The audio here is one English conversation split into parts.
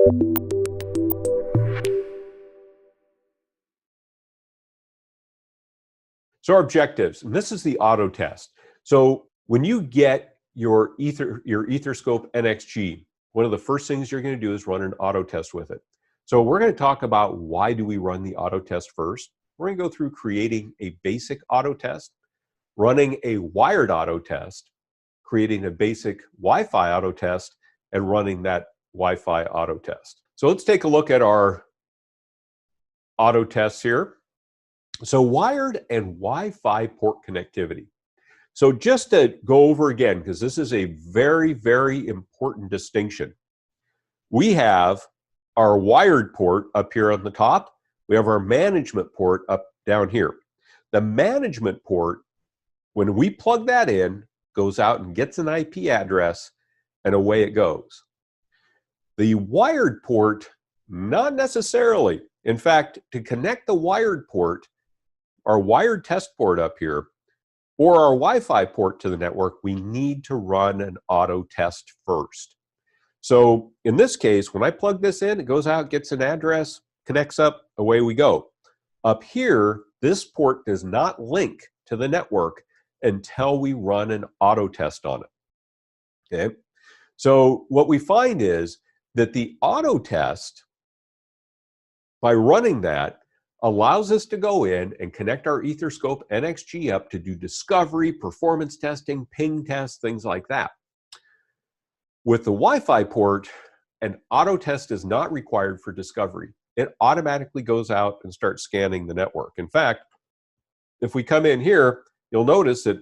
So our objectives, and this is the auto test. So when you get your EtherScope nXG, one of the first things you're going to do is run an auto test with it. So we're going to talk about why do we run the auto test first. We're going to go through creating a basic auto test, running a wired auto test, creating a basic Wi-Fi auto test, and running that Wi-Fi auto test. So let's take a look at our auto tests here. So wired and Wi-Fi port connectivity. So just to go over again, because this is a very, very important distinction. We have our wired port up here on the top. We have our management port up down here. The management port, when we plug that in, goes out and gets an IP address, and away it goes. The wired port, not necessarily. In fact, to connect the wired port, our wired test port up here, or our Wi-Fi port to the network, we need to run an auto test first. So in this case, when I plug this in, it goes out, gets an address, connects up, away we go. Up here, this port does not link to the network until we run an auto test on it. Okay? So what we find is that the auto test, by running that, allows us to go in and connect our EtherScope nXG up to do discovery, performance testing, ping tests, things like that. With the Wi-Fi port, an auto test is not required for discovery. It automatically goes out and starts scanning the network. In fact, if we come in here, you'll notice that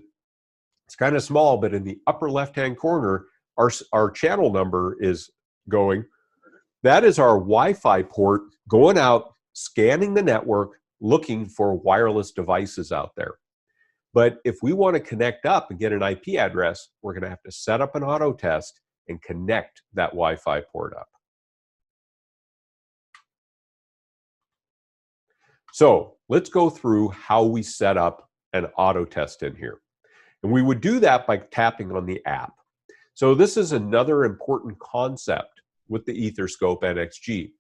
it's kind of small, but in the upper left-hand corner, our channel number is going. That is our Wi-Fi port going out, scanning the network, looking for wireless devices out there. But if we want to connect up and get an IP address, we're going to have to set up an auto test and connect that Wi-Fi port up. So let's go through how we set up an auto test in here. And we would do that by tapping on the app. So this is another important concept with the EtherScope nXG.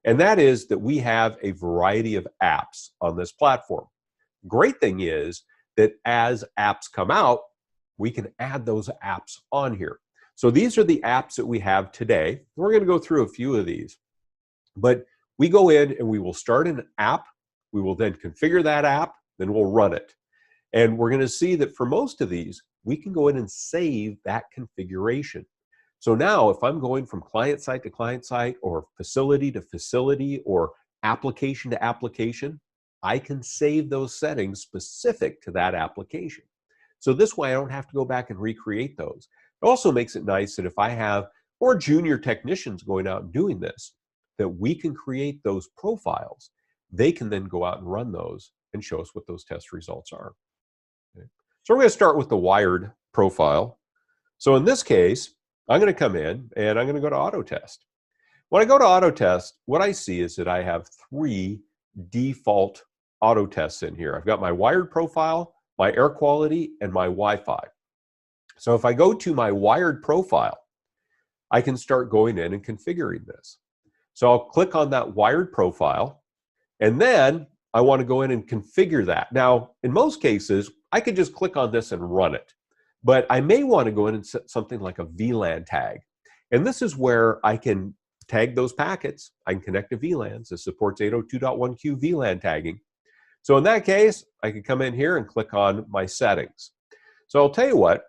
And that is that we have a variety of apps on this platform. Great thing is that as apps come out, we can add those apps on here. So these are the apps that we have today. We're going to go through a few of these. But we go in and we will start an app. We will then configure that app, then we'll run it. And we're going to see that for most of these, we can go in and save that configuration. So now if I'm going from client site to client site, or facility to facility, or application to application, I can save those settings specific to that application. So this way I don't have to go back and recreate those. It also makes it nice that if I have more junior technicians going out and doing this, that we can create those profiles. They can then go out and run those and show us what those test results are. Okay. So we're going to start with the wired profile. So in this case, I'm going to come in and I'm going to go to AutoTest. When I go to AutoTest, what I see is that I have 3 default auto tests in here. I've got my wired profile, my air quality, and my Wi-Fi. So if I go to my wired profile, I can start going in and configuring this. So I'll click on that wired profile, and then I want to go in and configure that. Now, in most cases, I could just click on this and run it. But I may want to go in and set something like a VLAN tag. And this is where I can tag those packets. I can connect to VLANs. This supports 802.1q VLAN tagging. So in that case, I can come in here and click on my settings. So I'll tell you what,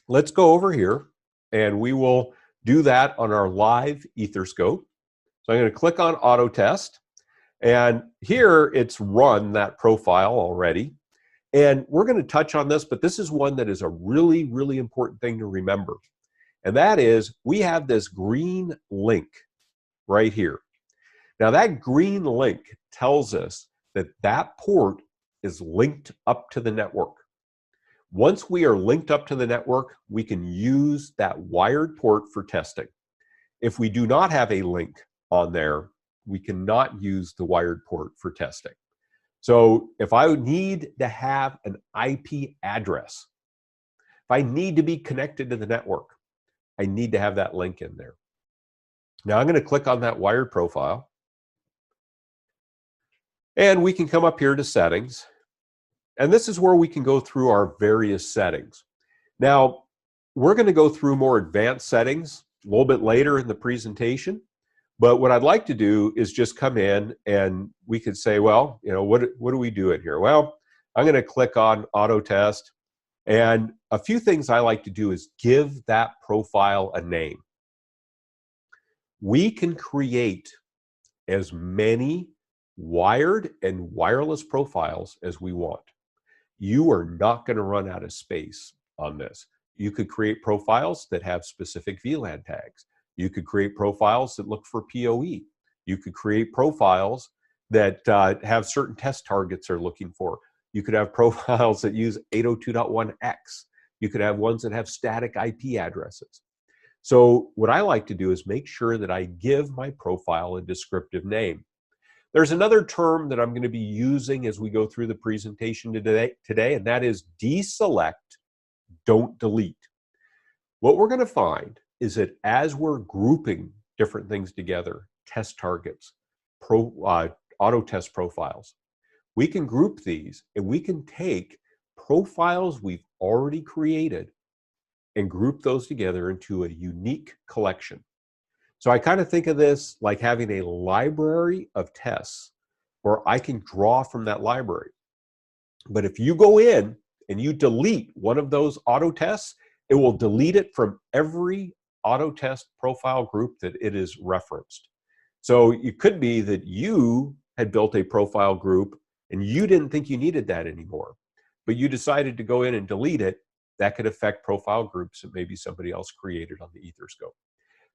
let's go over here and we will do that on our live EtherScope. So I'm going to click on AutoTest. And here it's run that profile already. And we're going to touch on this, but this is one that is a really, really important thing to remember. And that is, we have this green link right here. Now that green link tells us that that port is linked up to the network. Once we are linked up to the network, we can use that wired port for testing. If we do not have a link on there, we cannot use the wired port for testing. So if I need to have an IP address, if I need to be connected to the network, I need to have that link in there. Now I'm going to click on that wired profile. And we can come up here to settings. And this is where we can go through our various settings. Now, we're going to go through more advanced settings a little bit later in the presentation. But what I'd like to do is just come in and we could say, well, what do we do in here? Well, I'm going to click on AutoTest. And a few things I like to do is give that profile a name. We can create as many wired and wireless profiles as we want. You are not going to run out of space on this. You could create profiles that have specific VLAN tags. You could create profiles that look for PoE. You could create profiles that have certain test targets they're looking for. You could have profiles that use 802.1x. You could have ones that have static IP addresses. So what I like to do is make sure that I give my profile a descriptive name. There's another term that I'm going to be using as we go through the presentation today, and that is deselect, don't delete. What we're going to find is that as we're grouping different things together, test targets, AutoTest profiles, we can group these and we can take profiles we've already created and group those together into a unique collection. So I kind of think of this like having a library of tests where I can draw from that library. But if you go in and you delete one of those auto tests, it will delete it from every auto test profile group that it is referenced. So it could be that you had built a profile group and you didn't think you needed that anymore, but you decided to go in and delete it. That could affect profile groups that maybe somebody else created on the EtherScope.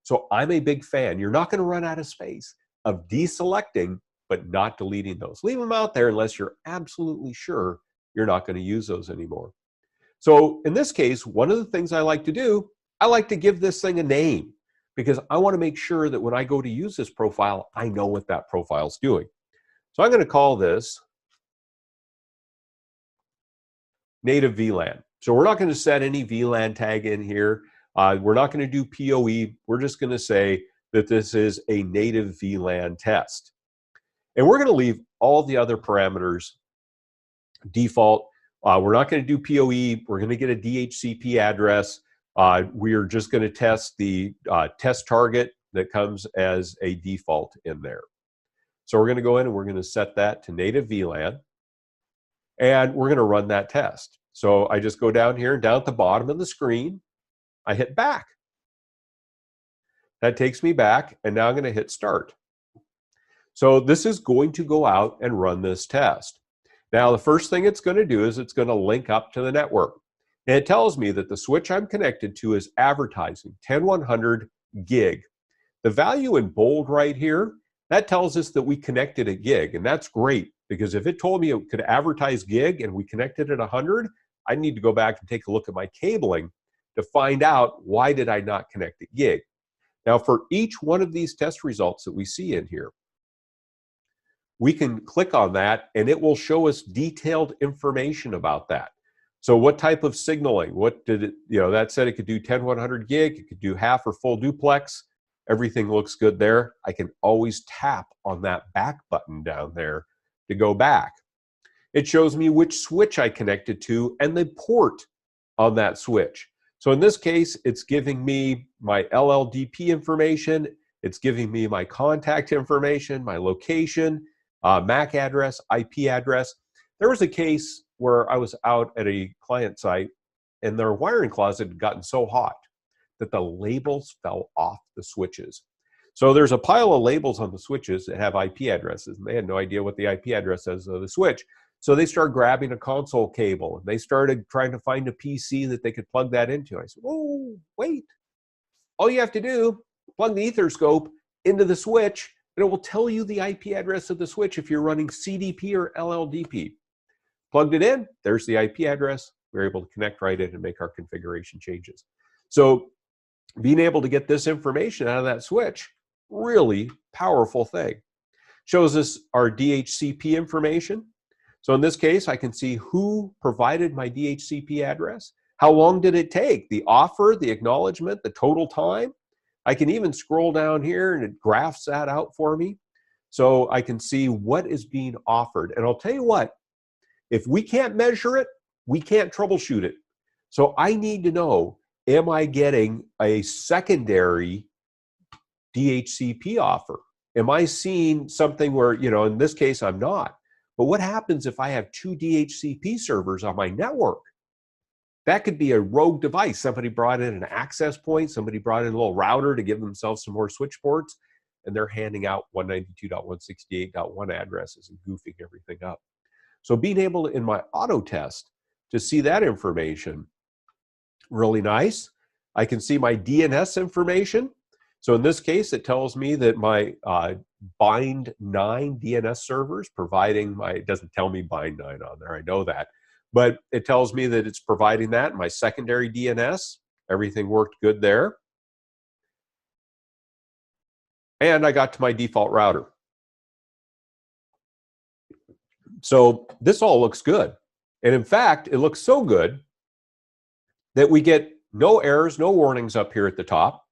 So I'm a big fan. You're not going to run out of space of deselecting, but not deleting those. Leave them out there unless you're absolutely sure you're not going to use those anymore. So in this case, one of the things I like to do, I like to give this thing a name because I want to make sure that when I go to use this profile, I know what that profile is doing. So I'm going to call this native VLAN. So we're not going to set any VLAN tag in here. We're not going to do PoE. We're just going to say that this is a native VLAN test. And we're going to leave all the other parameters default. We're not going to do PoE. We're going to get a DHCP address. We're just going to test the test target that comes as a default in there. So we're going to go in and we're going to set that to native VLAN. And we're going to run that test. So I just go down here, down at the bottom of the screen, I hit back. That takes me back, and now I'm going to hit start. So this is going to go out and run this test. Now, the first thing it's going to do is it's going to link up to the network. And it tells me that the switch I'm connected to is advertising 10100 gig. The value in bold right here, that tells us that we connected a gig, and that's great because if it told me it could advertise gig and we connected at 100, I need to go back and take a look at my cabling to find out why did I not connect at gig. Now, for each one of these test results that we see in here, we can click on that and it will show us detailed information about that. So what type of signaling, what did it, that said it could do 10100 gig, it could do half or full duplex. Everything looks good there. I can always tap on that back button down there to go back. It shows me which switch I connected to and the port on that switch. So in this case, it's giving me my LLDP information. It's giving me my contact information, my location, MAC address, IP address. There was a case where I was out at a client site and their wiring closet had gotten so hot that the labels fell off the switches. So there's a pile of labels on the switches that have IP addresses, and they had no idea what the IP address is of the switch. So they started grabbing a console cable, and they started trying to find a PC that they could plug that into. I said, oh, wait. All you have to do, plug the EtherScope into the switch, and it will tell you the IP address of the switch if you're running CDP or LLDP. Plugged it in, there's the IP address. We're able to connect right in and make our configuration changes. So being able to get this information out of that switch, really powerful thing. Shows us our DHCP information. So in this case, I can see who provided my DHCP address. How long did it take? The offer, the acknowledgement, the total time. I can even scroll down here and it graphs that out for me. So I can see what is being offered. And I'll tell you what, if we can't measure it, we can't troubleshoot it. So I need to know, am I getting a secondary DHCP offer? Am I seeing something where, in this case, I'm not? But what happens if I have 2 DHCP servers on my network? That could be a rogue device. Somebody brought in an access point, somebody brought in a little router to give themselves some more switch ports, and they're handing out 192.168.1 addresses and goofing everything up. So being able to, in my AutoTest, to see that information, really nice. I can see my DNS information. So in this case, it tells me that my bind 9 DNS servers providing my, it doesn't tell me bind 9 on there, I know that, but it tells me that it's providing that. My secondary DNS, everything worked good there. And I got to my default router. So this all looks good. And in fact, it looks so good that we get no errors, no warnings up here at the top,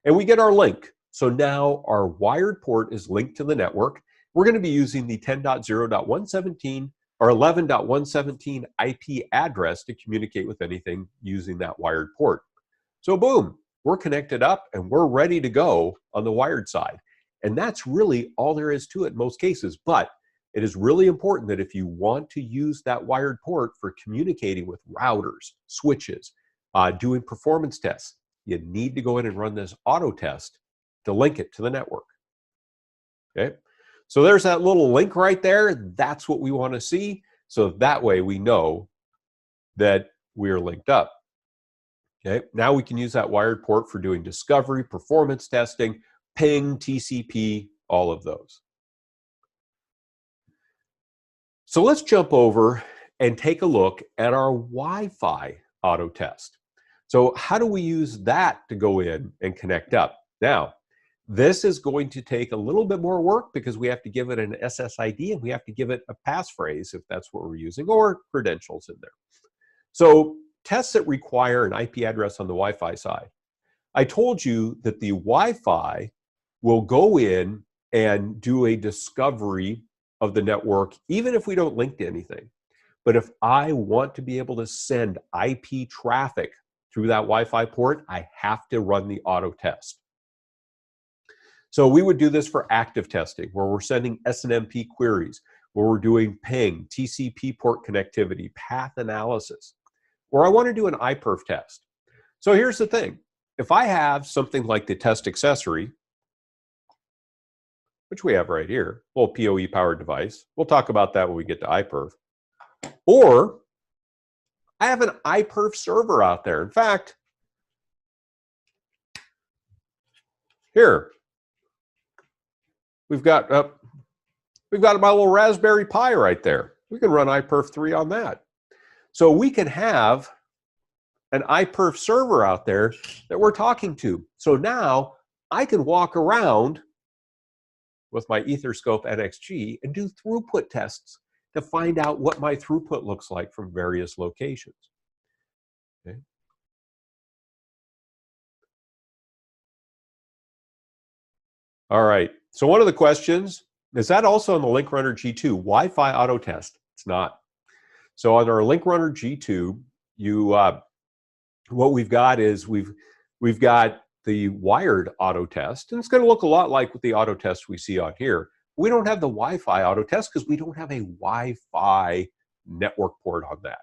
and we get our link. So now our wired port is linked to the network. We're going to be using the 10.0.117 or 11.117 IP address to communicate with anything using that wired port. So boom, we're connected up and we're ready to go on the wired side. And that's really all there is to it in most cases. But it is really important that if you want to use that wired port for communicating with routers, switches, doing performance tests, you need to go in and run this AutoTest to link it to the network. Okay, so there's that little link right there. That's what we want to see. So that way we know that we're linked up. Okay, now we can use that wired port for doing discovery, performance testing, ping, TCP, all of those. So let's jump over and take a look at our Wi-Fi AutoTest. So how do we use that to go in and connect up? Now, this is going to take a little bit more work because we have to give it an SSID and we have to give it a passphrase if that's what we're using, or credentials in there. So tests that require an IP address on the Wi-Fi side. I told you that the Wi-Fi will go in and do a discovery of the network, even if we don't link to anything. But if I want to be able to send IP traffic through that Wi-Fi port, I have to run the AutoTest. So we would do this for active testing, where we're sending SNMP queries, where we're doing ping, TCP port connectivity, path analysis, or I want to do an iPerf test. So here's the thing. If I have something like the test accessory, which we have right here, a little PoE powered device, we'll talk about that when we get to iPerf, or I have an iPerf server out there. In fact, here, we've got my little Raspberry Pi right there. We can run iPerf 3 on that. So we can have an iPerf server out there that we're talking to. So now I can walk around with my EtherScope nXG and do throughput tests to find out what my throughput looks like from various locations. Okay. All right, so one of the questions, is that also on the Link Runner G2, Wi-Fi AutoTest? It's not. So on our Link Runner G2, what we've got is we've got the wired AutoTest, and it's going to look a lot like the AutoTest we see on here. We don't have the Wi-Fi AutoTest because we don't have a Wi-Fi network port on that.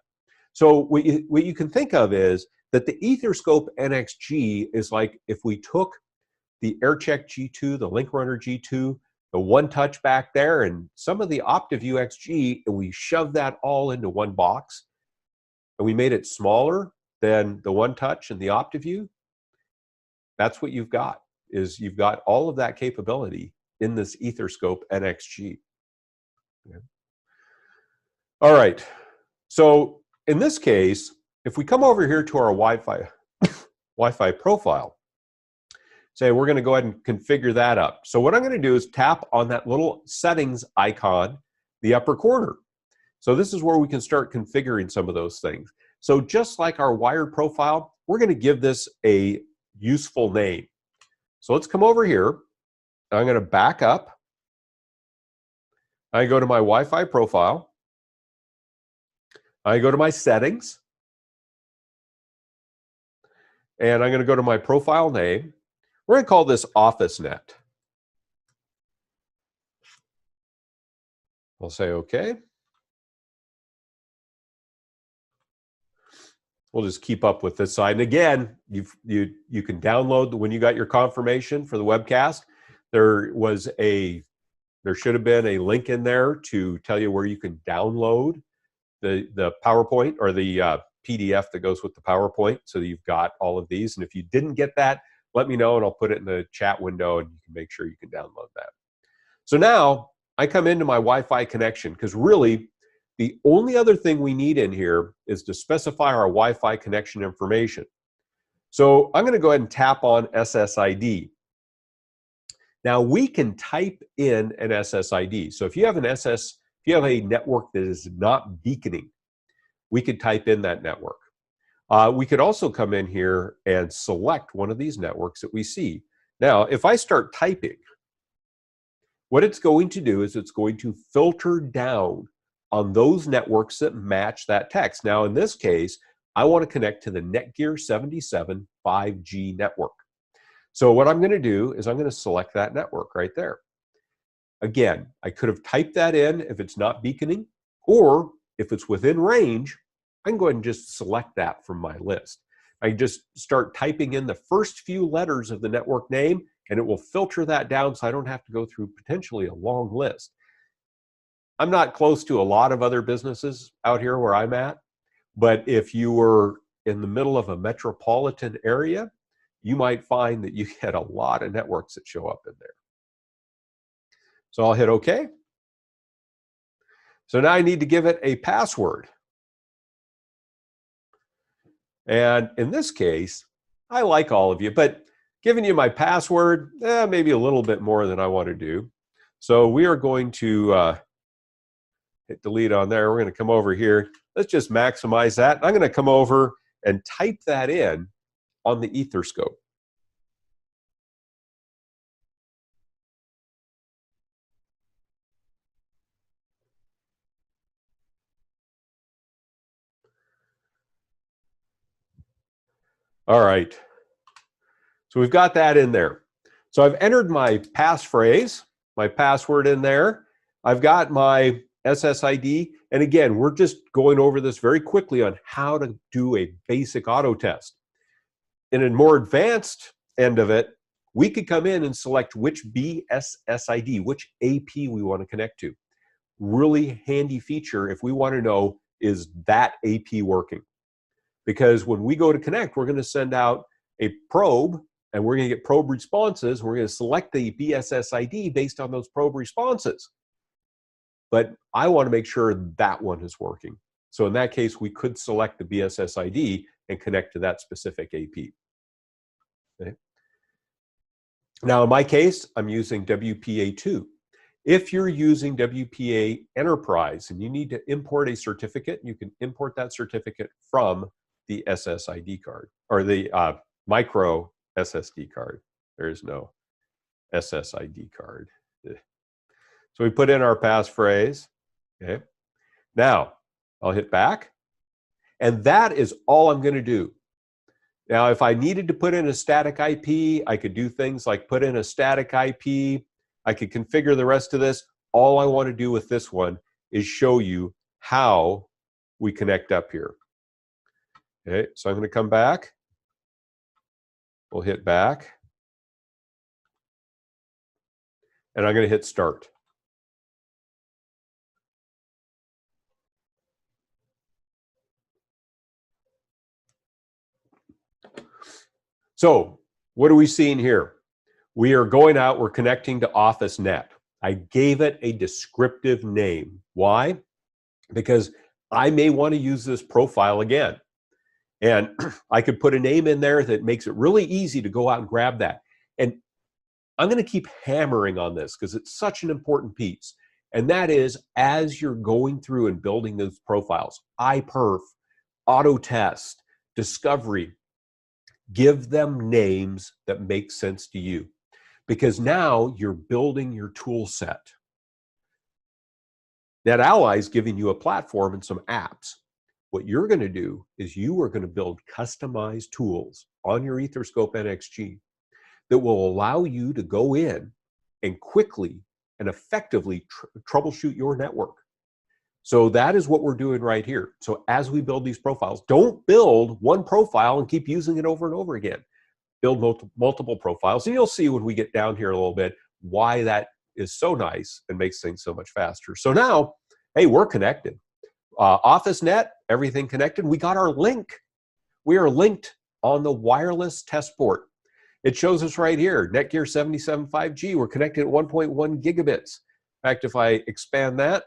So what you can think of is that the EtherScope nXG is like if we took the AirCheck G2, the Link Runner G2, the One Touch back there, and some of the OptiView XG, and we shoved that all into one box, and we made it smaller than the One Touch and the OptiView. That's what you've got, is you've got all of that capability in this EtherScope nXG. Okay. All right, so in this case, if we come over here to our Wi-Fi profile, say we're going to go ahead and configure that up. So what I'm going to do is tap on that little settings icon, the upper corner. So this is where we can start configuring some of those things. So just like our wired profile, we're going to give this a useful name. So let's come over here. I'm going to back up. I go to my Wi-Fi profile. I go to my settings. And I'm going to go to my profile name. We're going to call this OfficeNet. I'll say OK. We'll just keep up with this side. And again, you can download, when you got your confirmation for the webcast, there should have been a link in there to tell you where you can download the PowerPoint or the PDF that goes with the PowerPoint, so that you've got all of these. And if you didn't get that, let me know and I'll put it in the chat window and you can make sure you can download that. So now I come into my Wi-Fi connection, because really the only other thing we need in here is to specify our Wi-Fi connection information. So I'm going to go ahead and tap on SSID. Now we can type in an SSID. So if you have a network that is not beaconing, we could type in that network. We could also come in here and select one of these networks that we see. Now, if I start typing, what it's going to do is it's going to filter down on those networks that match that text. Now, in this case, I want to connect to the Netgear 77 5G network. So what I'm going to do is I'm going to select that network right there. Again, I could have typed that in if it's not beaconing, or if it's within range, I can go ahead and just select that from my list. I just start typing in the first few letters of the network name, and it will filter that down so I don't have to go through potentially a long list. I'm not close to a lot of other businesses out here where I'm at, but if you were in the middle of a metropolitan area, you might find that you get a lot of networks that show up in there. So I'll hit OK. So now I need to give it a password. And in this case, I like all of you, but giving you my password, maybe a little bit more than I want to do. So we are going to hit delete on there. We're going to come over here. Let's just maximize that. I'm going to come over and type that in on the EtherScope. All right. So we've got that in there. So I've entered my passphrase, my password in there. I've got my SSID. And again, we're just going over this very quickly on how to do a basic auto test. In a more advanced end of it, we could come in and select which BSSID, which AP we want to connect to. Really handy feature if we want to know, is that AP working? Because when we go to connect, we're going to send out a probe, and we're going to get probe responses. We're going to select the BSSID based on those probe responses. But I want to make sure that one is working. So in that case, we could select the BSSID and connect to that specific AP. Okay. Now, in my case, I'm using WPA2. If you're using WPA Enterprise and you need to import a certificate, you can import that certificate from the SSID card, or the micro SSD card. There is no SSID card. So we put in our passphrase. Okay. Now, I'll hit back. And that is all I'm going to do. Now, if I needed to put in a static IP, I could do things like put in a static IP. I could configure the rest of this. All I want to do with this one is show you how we connect up here. Okay, so I'm going to come back. We'll hit back. And I'm going to hit start. So what are we seeing here? We are going out, we're connecting to OfficeNet. I gave it a descriptive name. Why? Because I may want to use this profile again. And I could put a name in there that makes it really easy to go out and grab that. And I'm going to keep hammering on this because it's such an important piece. And that is, as you're going through and building those profiles, iPerf, AutoTest, Discovery, give them names that make sense to you. because now you're building your tool set. NetAlly is giving you a platform and some apps. What you're going to do is you are going to build customized tools on your EtherScope nXG that will allow you to go in and quickly and effectively troubleshoot your network. So that is what we're doing right here. So as we build these profiles, don't build one profile and keep using it over and over again. Build multiple profiles, and you'll see when we get down here a little bit why that is so nice and makes things so much faster. So now, hey, we're connected. OfficeNet, everything connected. We got our link. We are linked on the wireless test port. It shows us right here, Netgear 77 5G. We're connected at 1.1 gigabits. In fact, if I expand that,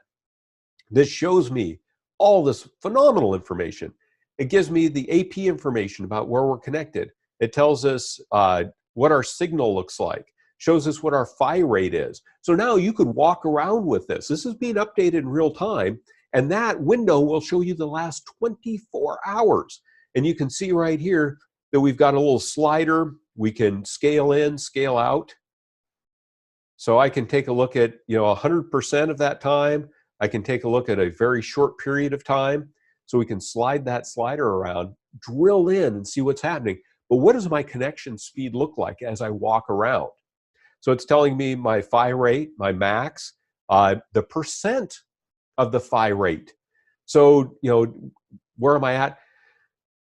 this shows me all this phenomenal information. It gives me the AP information about where we're connected. It tells us what our signal looks like, shows us what our PHY rate is. So now you could walk around with this. This is being updated in real time, and that window will show you the last 24 hours. And you can see right here that we've got a little slider. We can scale in, scale out. So I can take a look at 100% of that time. I can take a look at a very short period of time. So we can slide that slider around, drill in and see what's happening. But what does my connection speed look like as I walk around? So it's telling me my PHY rate, my max, the percent of the PHY rate. So, where am I at?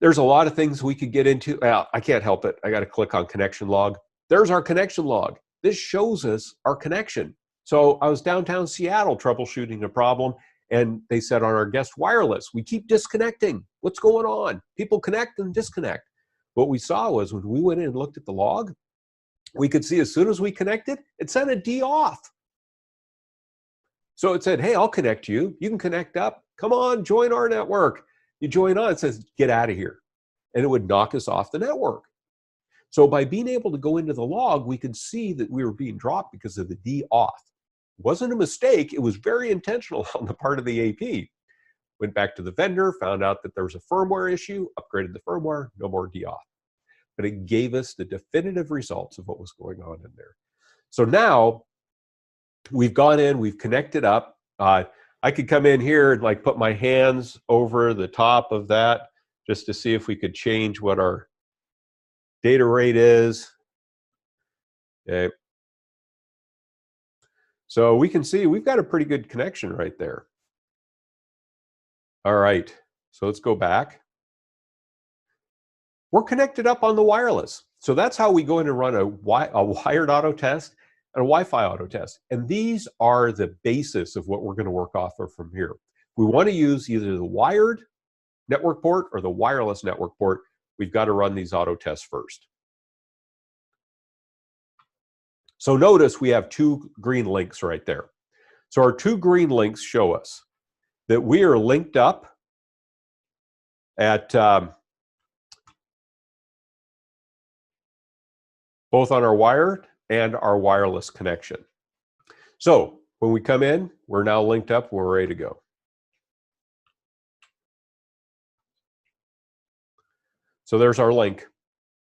There's a lot of things we could get into. I can't help it. I got to click on connection log. There's our connection log. This shows us our connection. So I was downtown Seattle troubleshooting a problem, and they said on our guest wireless, we keep disconnecting. What's going on? People connect and disconnect. What we saw was when we went in and looked at the log, we could see as soon as we connected, it sent a D off. So it said, hey, I'll connect you. You can connect up. Come on, join our network. You join on, it says, get out of here. And it would knock us off the network. So by being able to go into the log, we could see that we were being dropped because of the D off. It wasn't a mistake. It was very intentional on the part of the AP. Went back to the vendor, found out that there was a firmware issue, upgraded the firmware, no more D off. But it gave us the definitive results of what was going on in there. So now we've gone in, we've connected up. I could come in here and put my hands over the top of that just to see if we could change what our data rate is. Okay. So we can see we've got a pretty good connection right there. All right, so let's go back. We're connected up on the wireless. So that's how we go in and run a wired auto test and a Wi-Fi auto test. And these are the basis of what we're going to work off of from here. We want to use either the wired network port or the wireless network port. We've got to run these auto tests first. So notice we have two green links right there. So our two green links show us that we are linked up at both on our wired and our wireless connection. So when we come in, we're now linked up, we're ready to go. So there's our link.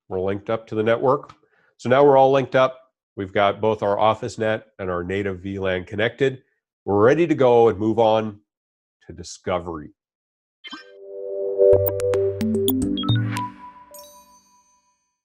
We're linked up to the network. So now we're all linked up. We've got both our OfficeNet and our native VLAN connected. We're ready to go and move on to discovery.